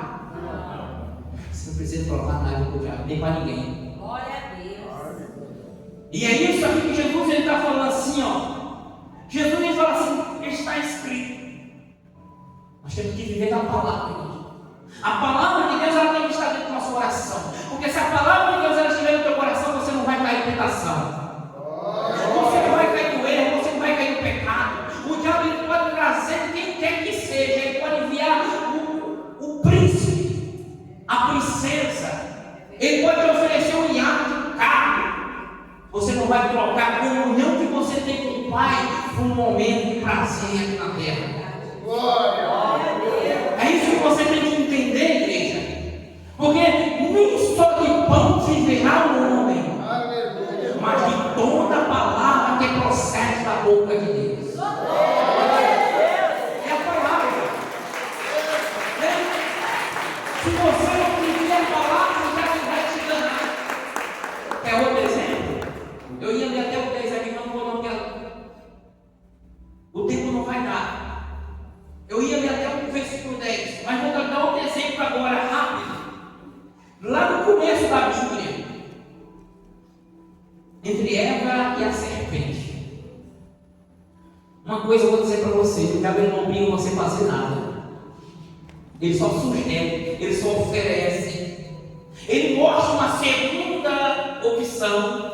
[SPEAKER 1] Você não precisa provar nada para o diabo, nem para ninguém.
[SPEAKER 2] Glória a Deus.
[SPEAKER 1] E é isso aqui que Jesus está falando assim, ó. Jesus ele fala assim: está escrito. Nós temos que viver da palavra. A palavra de Deus, ela tem que estar dentro do nosso coração. Porque se a palavra de Deus ela estiver no teu coração, você não vai cair em tentação. Você não vai cair no erro, você não vai cair no pecado. O diabo ele pode trazer quem quer que seja. Ele pode enviar o príncipe, a princesa. Ele pode te oferecer um iate, um carro. Você não vai trocar a comunhão que você tem com o Pai por um momento de prazer aqui na terra. É isso que você tem que entender, igreja. Porque nem só de pão viverá o homem, mas de toda a palavra que procede da boca de Deus. É a palavra. Se você não viver a palavra, já vai te enganar. Quer outro exemplo? Eu ia ler até o 10 aqui, mas não quero. O tempo não vai dar. Eu ia ler até o versículo 10, mas vou dar outro exemplo agora, rápido. Lá no começo da Bíblia, entre Eva e a serpente. Uma coisa eu vou dizer para você: o diabo não obriga você a fazer nada. Ele só sugere, ele só oferece. Ele mostra uma segunda opção.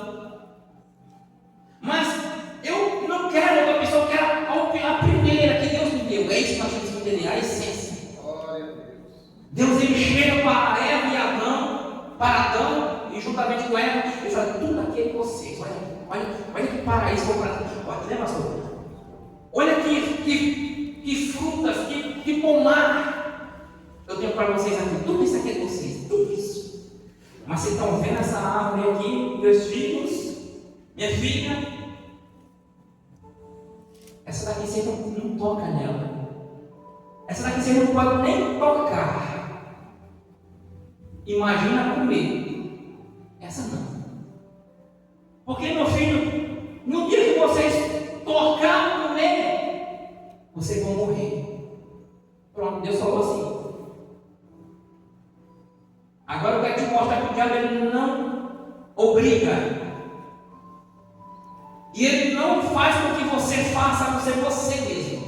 [SPEAKER 1] Mas eu não quero outra opção, eu quero a primeira que Deus me deu. É isso que nós temos que entender, a essência. Deus ele chega para Eva e Adão, para Adão e juntamente com Eva, ele fala: tudo aquilo que vocês, olha que paraíso, olha, né, pastor? Olha que fruto Eu tenho para vocês aqui, tudo isso aqui é de vocês, tudo isso. Mas vocês estão vendo essa árvore aqui, meus filhos, minha filha? Essa daqui você não toca nela. Essa daqui você não pode nem tocar. Imagina comer. Essa não. Porque, meu filho, no dia que vocês tocarem comer, vocês vão morrer. Pronto, Deus falou assim. Agora eu quero te mostrar que o diabo ele não obriga. E ele não faz com que você faça, a não ser você mesmo.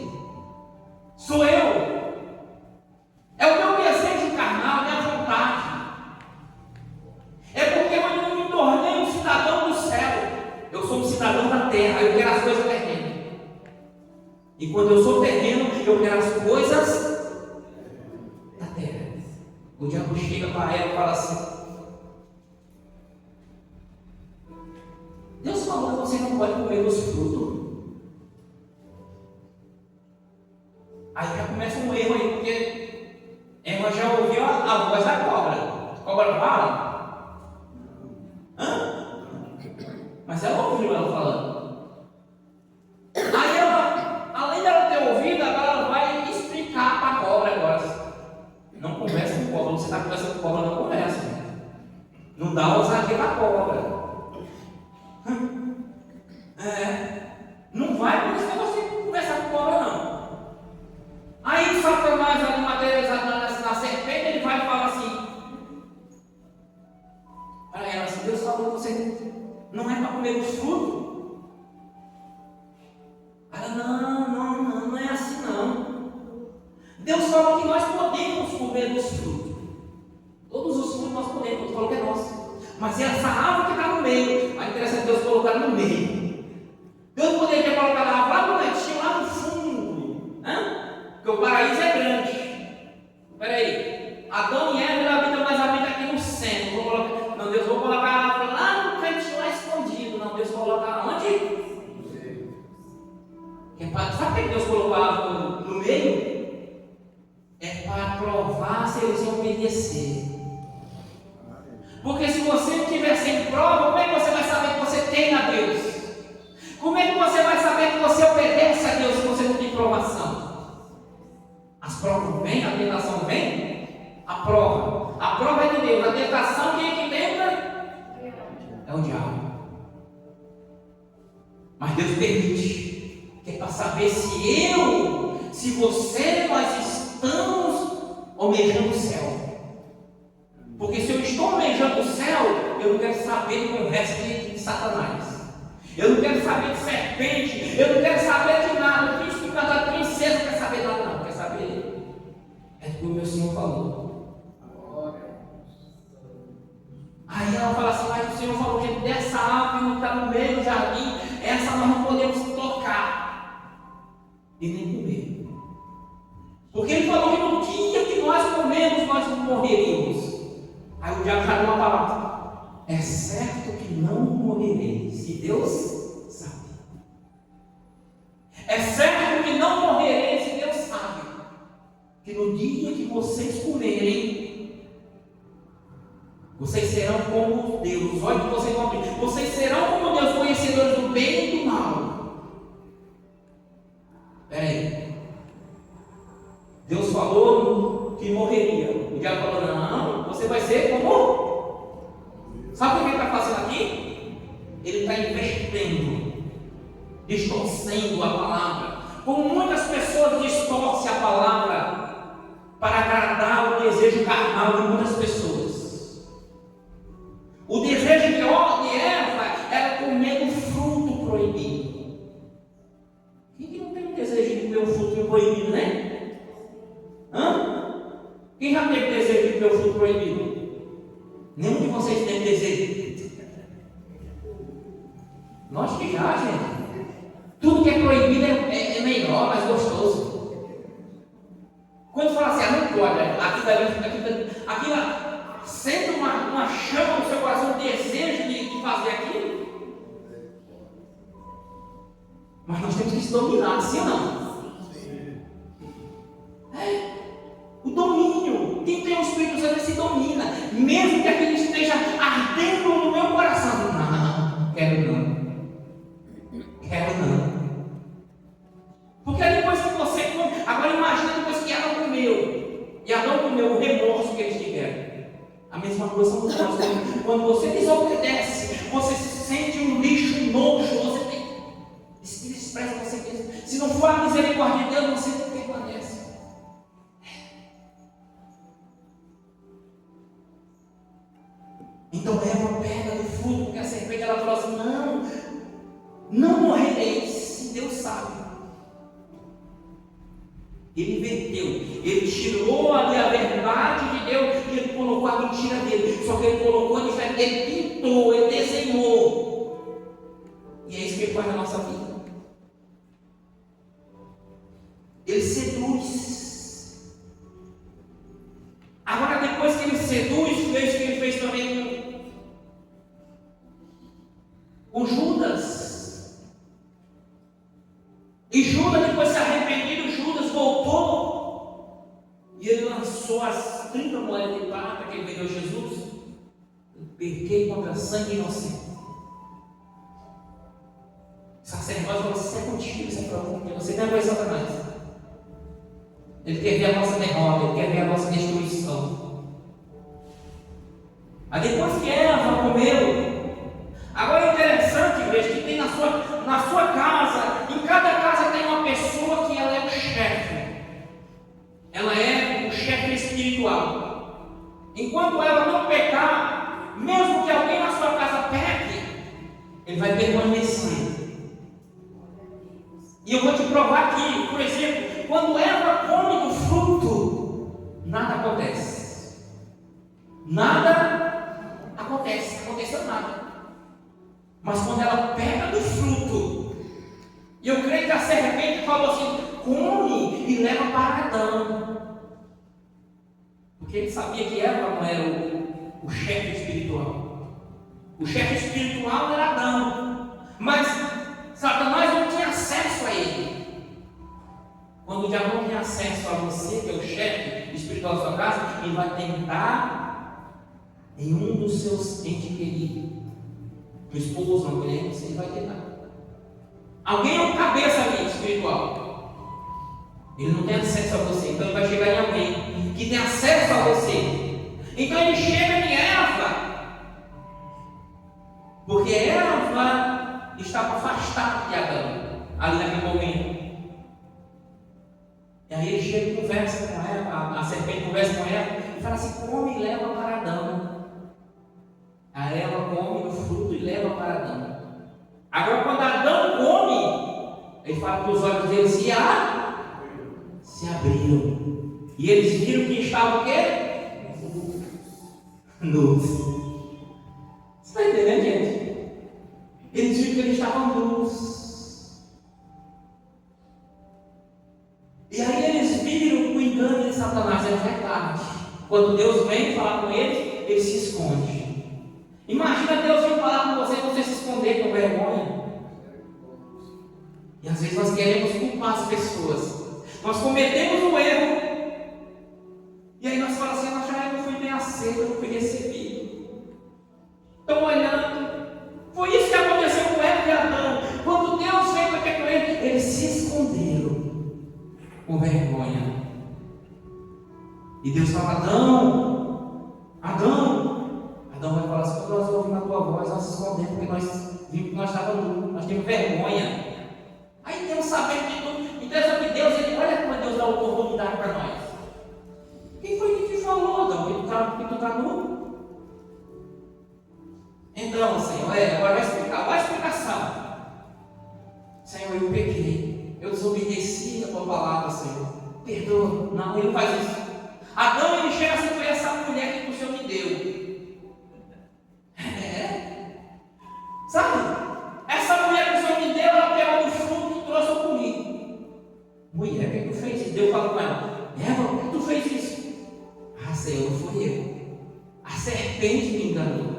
[SPEAKER 1] Sou eu. É o meu desejo carnal, minha vontade. É porque eu ainda não me tornei um cidadão do céu. Eu sou um cidadão da terra, eu quero as coisas terrenas. E quando eu sou terreno, eu quero as coisas da terra. O diabo chega para ela e fala assim: Deus falou que você não pode comer dos frutos. Aí já começa um erro aí, porque Eva já ouviu a voz da cobra. A cobra fala? Hã? Mas ela ouviu ela falando. Aí ela, além dela ter ouvido, agora ela vai explicar para a cobra agora. Não conversa com cobra, você está conversando com cobra, não conversa. Não dá ousadia para a cobra. Não vai por isso que você conversar com cobra, não. Aí Satanás, ali materializado na serpente, ele vai e fala assim para ela assim: Deus falou que você não é para comer os frutos. Ela: não é assim não. Deus falou que nós podemos comer dos frutos. Todos os frutos nós podemos, Deus falou que é nosso. Mas essa árvore que está no meio, a interessante Deus colocar no meio. Deus poderia ter colocado a árvore lá no cantinho, lá no fundo, porque o paraíso é grande. Espera aí, Adão e Eva habitam, mas habitam aqui no centro. Não, Deus vou colocar a árvore lá no cantinho, lá escondido. Não, Deus coloca onde? Sabe por que Deus colocou a árvore no meio? É para provar se eles vão obedecer. Porque se você não tiver sem prova, como é que você vai saber que você tem a Deus? Como é que você vai saber que você obedece a Deus se você não tem provação? As provas vêm, a tentação vem, a prova é de Deus, a tentação quem é que tenta? É o diabo. Mas Deus permite, que é para saber se você, nós estamos almejando o céu. Porque se eu estou almejando o céu, eu não quero saber do conversa de Satanás. Eu não quero saber de serpente, eu não quero saber de nada. O príncipe encantado, princesa, não quer saber nada, não. Quer saber? É do que o meu Senhor falou. Aí ela fala assim: mas o Senhor falou que dessa árvore que está no meio do jardim, essa nós não podemos tocar e nem comer. Porque Ele falou que no dia que nós comemos, nós morreríamos. Aí o diabo já deu uma palavra: é certo que não morrereis, se Deus sabe. É certo que não morrereis, se Deus sabe. Que no dia que vocês comerem, vocês serão como Deus. Olha que vocês vão ver. Vocês serão como Deus, conhecedores do bem e do mal. Espera aí. Deus falou que morreria. O diabo falou: não, você vai ser como. Sabe o que ele está fazendo aqui? Ele está invertendo, distorcendo a palavra. Como muitas pessoas distorcem a palavra para agradar o desejo carnal de muitas pessoas. O desejo de Eva era comer o fruto proibido. Quem não tem o desejo de comer o fruto proibido, né? Quem já teve desejo de comer o fruto proibido? Nenhum de vocês tem desejo. Nós que já, gente. Tudo que é proibido é melhor, mais gostoso. Quando fala assim: não pode, aquilo sente uma chama no seu coração, um desejo de fazer aquilo. Mas nós temos que se dominar, sim ou não? O domínio. quero. A mesma coisa somos nós. Quando você desobedece, você se sente um lixo, um nojo, você tem. Expressa você mesmo. Se não for a misericórdia de Deus, você não permanece. Então Eva pega do fruto, porque a serpente ela falou assim: não morrereis, se Deus sabe. Ele inverteu, ele tirou ali a verdade de Deus e ele colocou a mentira dele. Só que ele colocou diferente, ele pintou, ele desenhou. E é isso que ele faz na nossa vida. Ele seduz. Agora, depois que ele seduz, fez o que ele fez também com Judas. E Judas, depois de se arrependido, Judas voltou e ele lançou as 30 moedas de prata que ele vendeu Jesus. Pequei contra sangue inocente. O sacerdote falou: isso é contigo, isso é para você, você não é para Satanás. Ele quer ver a nossa derrota, ele quer ver a nossa destruição. Mas depois que Eva comeu, agora é interessante, igreja, que tem na sua casa, em cada casa tem uma pessoa que ela é o chefe. Ela é o chefe espiritual. Enquanto ela não pecar, mesmo que alguém na sua casa peque, ele vai permanecer. E eu vou te provar aqui, por exemplo, quando Eva come do fruto, nada acontece. Nada acontece, não aconteceu nada. Mas quando ela pega do fruto, e eu creio que a serpente falou assim: come e leva para Adão. Porque ele sabia que Eva não era o chefe espiritual. O chefe espiritual era Adão. Mas Satanás não tinha acesso a ele. Quando o diabo não tem acesso a você, que é o chefe espiritual da sua casa, ele vai tentar em um dos seus entes queridos. O esposo, a mulher, ele vai tentar. Alguém é o cabeça ali espiritual. Ele não tem acesso a você, então ele vai chegar em alguém que tem acesso a você. Então ele chega em Eva, porque Eva estava afastada de Adão, ali naquele momento. E aí ele chega e conversa com ela, a serpente conversa com ela e fala assim: come e leva para Adão. Aí ela come do fruto e leva para Adão. Agora, quando Adão come, ele fala que os olhos dele se abriram. E eles viram que estava o quê? Nus. Você está entendendo, gente? Eles viram que ele estava nus. E aí eles viram o engano de Satanás, é verdade. Quando Deus vem falar com eles, ele se esconde. Imagina Deus vir falar com você e você se esconder com vergonha. E às vezes nós queremos culpar as pessoas. Nós cometemos um erro. E aí nós falamos assim: eu não fui bem aceito, eu não fui recebido. Estão olhando. Foi isso que aconteceu com Eva e Adão. Quando Deus veio para com eles se esconderam com vergonha. E Deus fala: Adão vai falar assim: quando nós ouvimos a tua voz, nós se escondemos porque nós vimos que nós estávamos, nós temos vergonha. Aí Deus sabendo de tudo, então que Deus, olha como Deus dá oportunidade para nós. Quem foi que te falou, Adão, que tu está nu? Então, Senhor, agora vai explicar, qual a explicação? Senhor, eu pequei, eu desobedeci a tua palavra, Senhor. Perdoa. Não, ele não faz isso. Adão, ele chega assim: foi essa mulher que o Senhor me deu. Sabe? Essa mulher que o Senhor me deu, ela pegou do fruto e trouxe comigo. Mulher, o que tu fez isso? Deus falou com ela: Eva, por que tu fez isso? Senhor, fui eu. A serpente me enganou.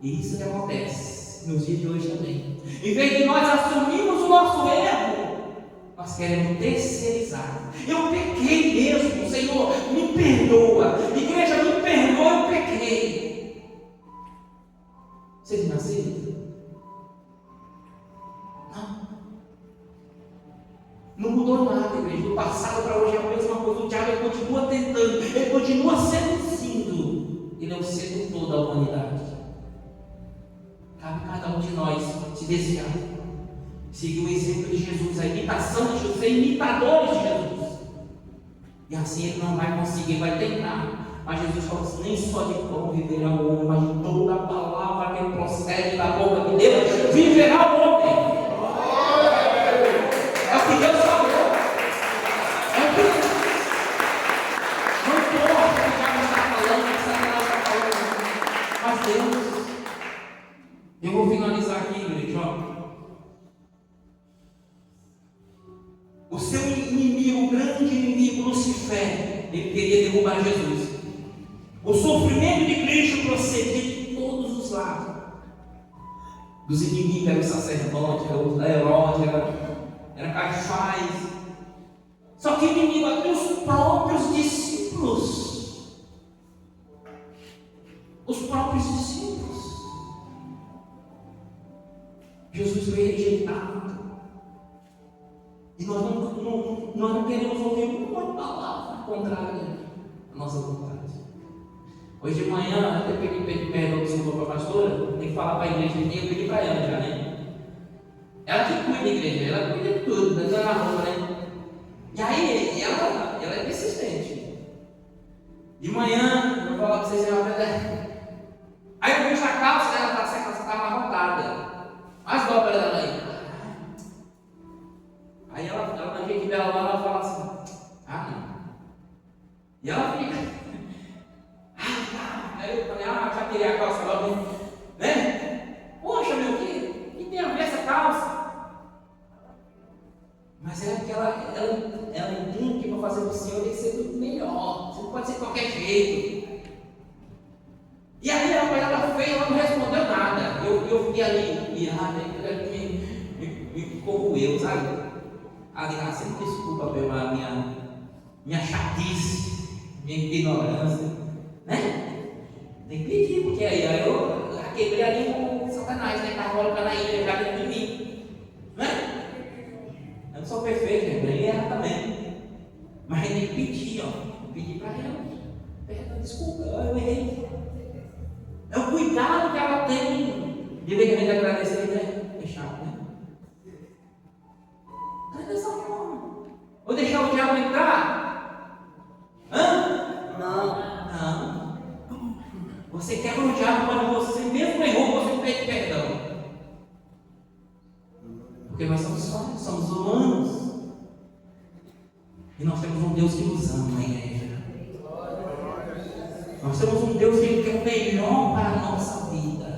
[SPEAKER 1] E isso que acontece nos dias de hoje também. Em vez de nós assumirmos o nosso erro, nós queremos terceirizar. Eu pequei mesmo, Senhor, me perdoa. Igreja, me perdoa, eu pequei. Vocês não aceitam? Não mudou nada, igreja. Do passado para hoje é a mesma coisa. O diabo continua tentando, ele continua seduzindo. o sedutor da humanidade. Cabe a cada um de nós se desviar, seguir o exemplo de Jesus, a imitação de Jesus, ser imitadores de Jesus. E assim ele não vai conseguir, vai tentar. Mas Jesus falou assim: nem só de pão viverá o homem, mas de toda a palavra que procede da boca de Deus viverá o homem. É o que Deus falou. É o que não importa o que o diabo está falando, o que Satanás está falando. Mas Deus, eu vou finalizar aqui, igreja. O seu inimigo, o grande inimigo, Lucifer, ele queria derrubar Jesus. O sofrimento de Cristo procedia de todos os lados. Dos inimigos eram os sacerdotes, era Herodes, era Caifás. Só que o inimigo até os próprios discípulos. Os próprios discípulos. Jesus veio rejeitado. E nós não queremos ouvir uma palavra contrária à nossa vontade. Hoje de manhã, até pedi perdão para a pastora, tem que falar para a igreja, eu pedi para ela já, né? Ela que cuida da igreja, ela cuida de tudo, da na rua, né? E aí, ela é persistente. De manhã, eu vou falar para vocês uma verdade. Aí eu vejo a calça dela, essa calça está amarrotada. Mas dobra dela aí. Aí ela na gente dela lá, ela fala assim: não. E ela fica. Aí eu falei: já tirei a calça logo, né? Poxa, meu filho, o que tem a ver essa calça? Mas é porque ela entende que para fazer para o Senhor tem que ser tudo melhor. Você não pode ser de qualquer jeito. E aí ela fez, ela não respondeu nada. Eu fiquei ali, e me corroeu, sabe? Aliás, sempre desculpa pela minha chatice, minha ignorância, né? Tem que pedir, porque aí eu quebrei ali com Satanás, né? Estava colocando a ilha já dentro de mim, né? Eu não sou perfeito, gente, ele erra também. Mas a gente tem que pedir, pedir para ela. Perdão, desculpa, eu errei. É o cuidado que ela tem de ver que a gente agradecer, né? É chato, né? Não é dessa forma. Vou deixar o diabo entrar? Não. Você quebra o diabo quando você mesmo errou, você pede perdão. Porque nós somos humanos. E nós temos um Deus que nos ama, igreja. Nós temos um Deus que quer o melhor para a nossa vida.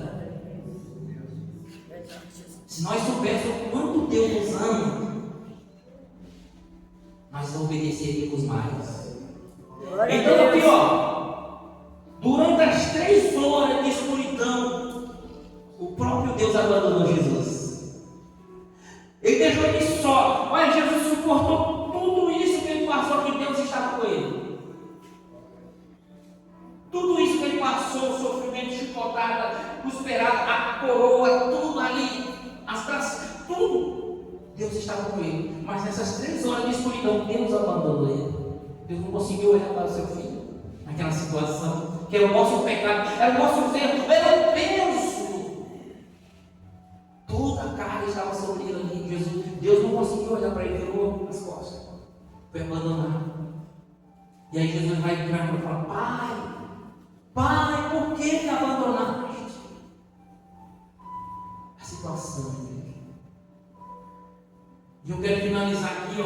[SPEAKER 1] Se nós soubéssemos o quanto Deus nos ama, nós obedeceríamos mais. Então aqui, durante as 3 horas de escuridão, o próprio Deus abandonou Jesus. Ele deixou ele só. Olha, Jesus suportou tudo isso que ele passou, que Deus estava com ele. Tudo isso que ele passou, o sofrimento, chicotada, cusperada, a coroa, tudo ali, as graças, tudo, Deus estava com ele. Mas nessas 3 horas de escuridão, Deus abandonou ele. Deus não conseguiu resgatar o seu filho naquela situação, que era o nosso pecado, era o nosso erro, era o peso. Toda a carga estava sobre ele ali. Deus não conseguiu olhar para ele, virou as costas, foi abandonado. E aí Jesus vai entrar e fala: Pai, por que me abandonaste? A situação, igreja. E eu quero finalizar aqui,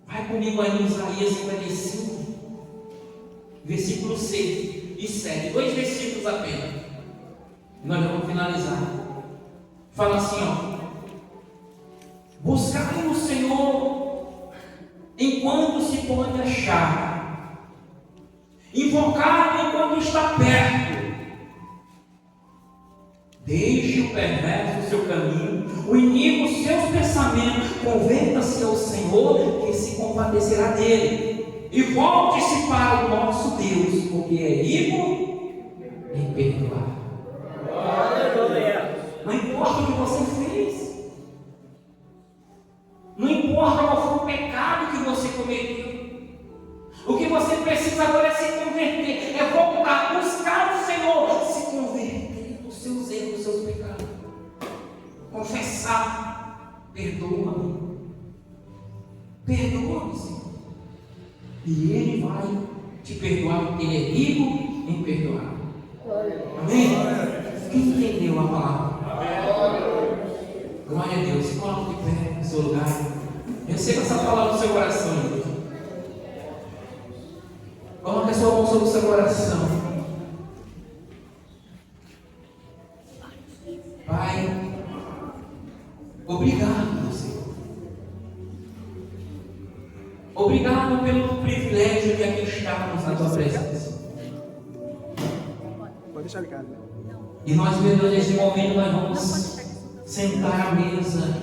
[SPEAKER 1] Vai comigo aí em Isaías 55, versículo 6 e 7. 2 versículos apenas. E nós já vamos finalizar. Fala assim, buscai o Senhor enquanto se pode achar. Invocai enquanto está perto. Deixe o perverso o seu caminho, o iníquo os seus pensamentos. Converta-se ao Senhor, que se compadecerá dele. E volte-se para o nosso Deus, porque é rico em perdoar. Não importa o que você fez, não importa qual foi o pecado que você cometeu, O que você precisa agora é se converter, é voltar, buscar o Senhor, se converter dos seus erros, dos seus pecados, confessar, perdoa-me, perdoa-me, Senhor, e Ele vai te perdoar, porque Ele é rico em perdoar. Amém? Quem entendeu a palavra? Glória a Deus. Se coloque de pé no seu lugar. Receba essa palavra no seu coração. Coloque a sua mão sobre o seu coração. Pai, obrigado, Senhor. Obrigado pelo privilégio de aqui estarmos na tua presença.
[SPEAKER 3] Pode deixar ligado.
[SPEAKER 1] E nós, meu Deus, neste momento nós vamos sentar à mesa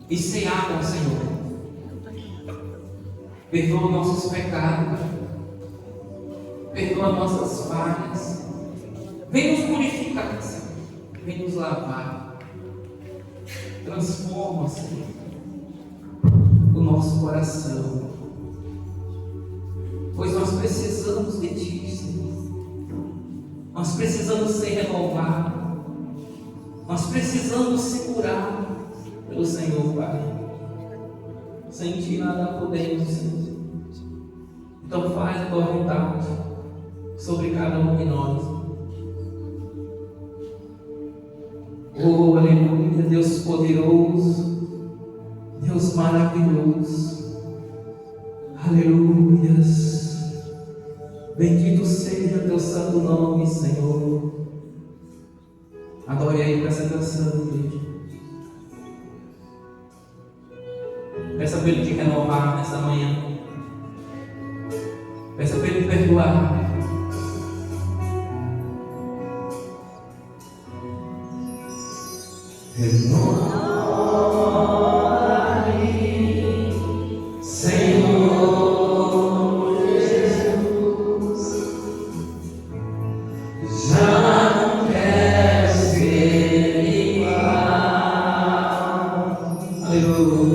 [SPEAKER 1] e cear com o Senhor. Perdoa nossos pecados, perdoa nossas falhas, vem nos purificar, Senhor, vem nos lavar, transforma, Senhor, o nosso coração, pois nós precisamos de Ti, Senhor. Nós precisamos ser renovados. Nós precisamos ser curados pelo Senhor, Pai. Sem Ti nada podemos, Senhor. Então faz a Tua vontade sobre cada um de nós. Oh, aleluia, Deus poderoso, Deus maravilhoso. Aleluias. Bendito seja teu santo nome, Senhor. Adore aí com essa canção, igreja. Peça para Ele te renovar nessa manhã. Peça para Ele te perdoar. Renova-me, Senhor Jesus. Já não quero ser igual. Aleluia.